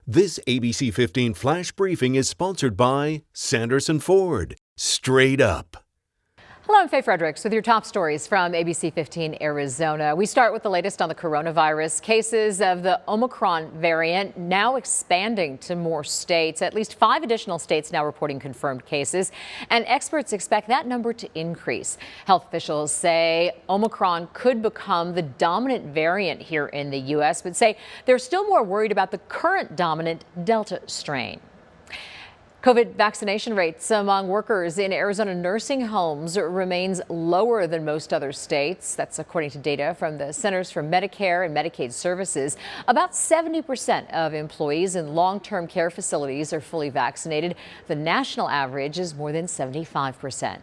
This ABC 15 Flash Briefing is sponsored by Sanderson Ford. Straight up. Hello, I'm Faye Fredericks with your top stories from ABC 15 Arizona. We start with the latest on the coronavirus. Cases of the Omicron variant now expanding to more states. At least 5 additional states now reporting confirmed cases, and experts expect that number to increase. Health officials say Omicron could become the dominant variant here in the U.S., but say they're still more worried about the current dominant Delta strain. COVID vaccination rates among workers in Arizona nursing homes remains lower than most other states. That's according to data from the Centers for Medicare and Medicaid Services. About 70% of employees in long-term care facilities are fully vaccinated. The national average is more than 75%.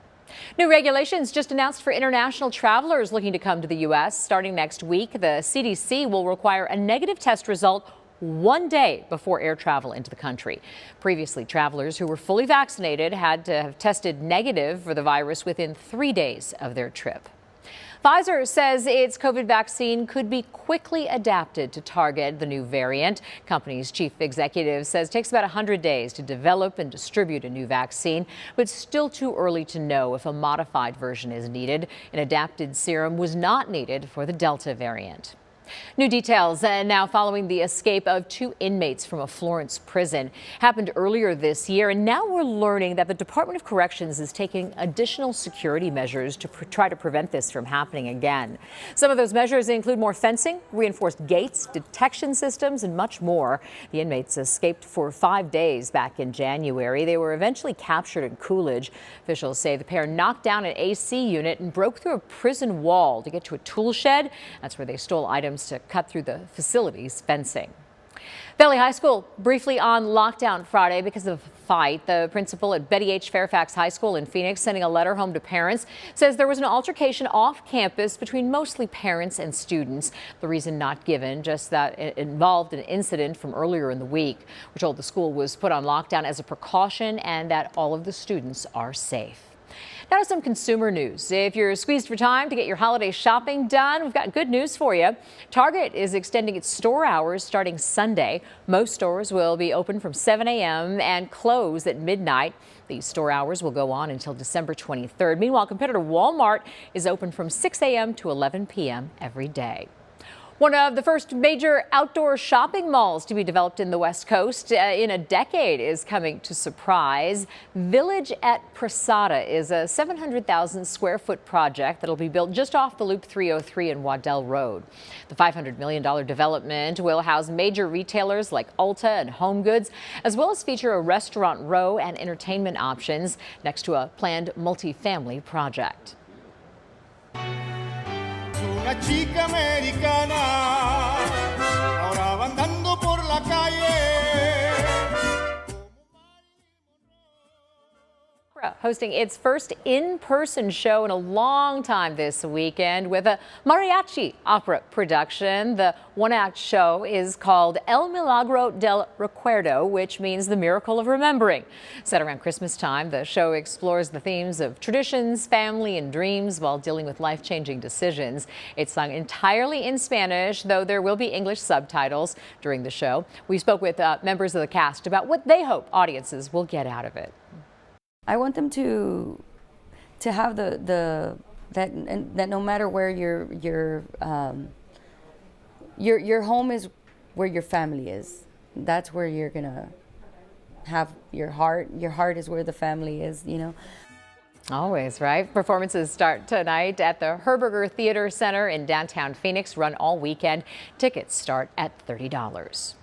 New regulations just announced for international travelers looking to come to the U.S. Starting next week, the CDC will require a negative test result 1 day before air travel into the country. Previously, travelers who were fully vaccinated had to have tested negative for the virus within 3 days of their trip. Pfizer says its COVID vaccine could be quickly adapted to target the new variant. Company's chief executive says it takes about 100 days to develop and distribute a new vaccine, but still too early to know if a modified version is needed. An adapted serum was not needed for the Delta variant. New details now following the escape of 2 inmates from a Florence prison. Happened earlier this year, and now we're learning that the Department of Corrections is taking additional security measures to try to prevent this from happening again. Some of those measures include more fencing, reinforced gates, detection systems, and much more. The inmates escaped for 5 days back in January. They were eventually captured in Coolidge. Officials say the pair knocked down an AC unit and broke through a prison wall to get to a tool shed. That's where they stole items to cut through the facility's fencing. Valley High School briefly on lockdown Friday because of a fight. The principal at Betty H. Fairfax High School in Phoenix, sending a letter home to parents, says there was an altercation off campus between mostly parents and students. The reason not given, just that it involved an incident from earlier in the week. We're told the school was put on lockdown as a precaution and that all of the students are safe. Now to some consumer news. If you're squeezed for time to get your holiday shopping done, we've got good news for you. Target is extending its store hours starting Sunday. Most stores will be open from 7 a.m. and close at midnight. These store hours will go on until December 23rd. Meanwhile, competitor Walmart is open from 6 a.m. to 11 p.m. every day. One of the first major outdoor shopping malls to be developed in the West Coast in a decade is coming to Surprise. Village at Prasada is a 700,000 square foot project that'll be built just off the Loop 303 and Waddell Road. The $500 million development will house major retailers like Ulta and Home Goods, as well as feature a restaurant row and entertainment options next to a planned multi-family project. Una chica americana, ahora va andando por la calle. Hosting its first in-person show in a long time this weekend with a Mariachi opera production. The one-act show is called El Milagro del Recuerdo, which means the miracle of remembering. Set around Christmas time, the show explores the themes of traditions, family, and dreams while dealing with life-changing decisions. It's sung entirely in Spanish, though there will be English subtitles during the show. We spoke with members of the cast about what they hope audiences will get out of it. I want them to have that no matter where your home is, where your family is. That's where you're gonna have your heart. Your heart is where the family is, you know. Always, right? Performances start tonight at the Herberger Theater Center in downtown Phoenix, run all weekend. Tickets start at $30.